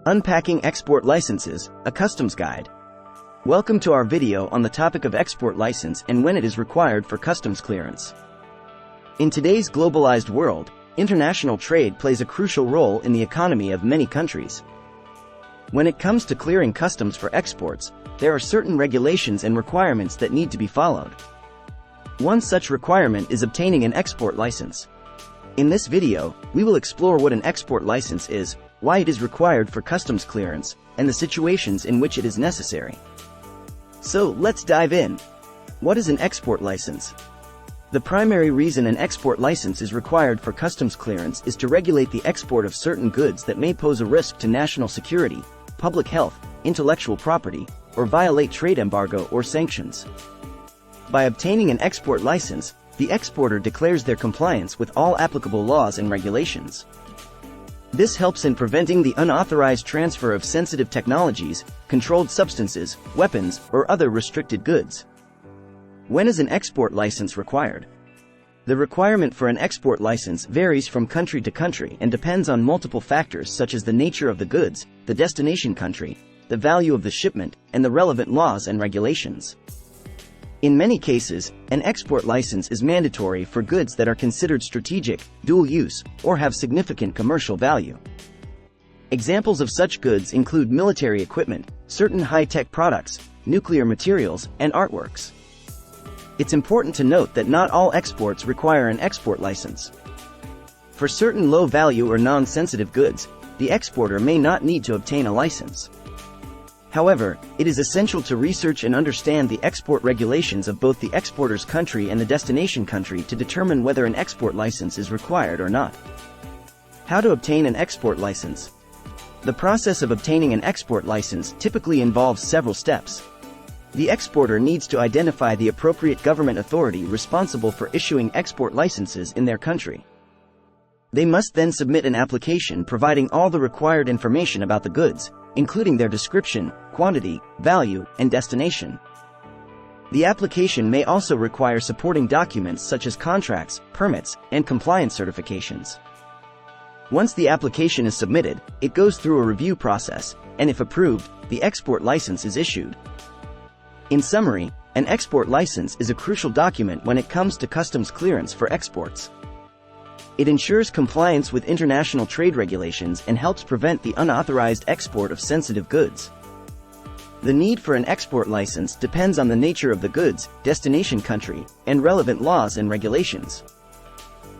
Unpacking Export Licenses, a Customs Guide. Welcome to our video on the topic of export license and when it is required for customs clearance. In today's globalized world, international trade plays a crucial role in the economy of many countries. When it comes to clearing customs for exports, there are certain regulations and requirements that need to be followed. One such requirement is obtaining an export license. In this video, we will explore what an export license is, why it is required for customs clearance, and the situations in which it is necessary. So, let's dive in. What is an export license? The primary reason an export license is required for customs clearance is to regulate the export of certain goods that may pose a risk to national security, public health, intellectual property, or violate trade embargo or sanctions. By obtaining an export license, the exporter declares their compliance with all applicable laws and regulations. This helps in preventing the unauthorized transfer of sensitive technologies, controlled substances, weapons, or other restricted goods. When is an export license required? The requirement for an export license varies from country to country and depends on multiple factors such as the nature of the goods, the destination country, the value of the shipment, and the relevant laws and regulations. In many cases, an export license is mandatory for goods that are considered strategic, dual use, or have significant commercial value. Examples of such goods include military equipment, certain high-tech products, nuclear materials, and artworks. It's important to note that not all exports require an export license. For certain low-value or non-sensitive goods, the exporter may not need to obtain a license. However, it is essential to research and understand the export regulations of both the exporter's country and the destination country to determine whether an export license is required or not. How to obtain an export license? The process of obtaining an export license typically involves several steps. The exporter needs to identify the appropriate government authority responsible for issuing export licenses in their country. They must then submit an application providing all the required information about the goods, including their description, quantity, value, and destination. The application may also require supporting documents such as contracts, permits, and compliance certifications. Once the application is submitted, it goes through a review process, and if approved, the export license is issued. In summary, an export license is a crucial document when it comes to customs clearance for exports. It ensures compliance with international trade regulations and helps prevent the unauthorized export of sensitive goods. The need for an export license depends on the nature of the goods, destination country, and relevant laws and regulations.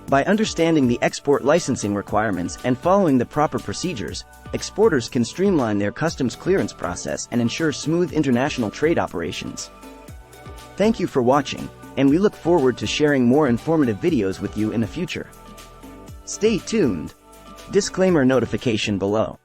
By understanding the export licensing requirements and following the proper procedures, exporters can streamline their customs clearance process and ensure smooth international trade operations. Thank you for watching, and we look forward to sharing more informative videos with you in the future. Stay tuned. Disclaimer notification below.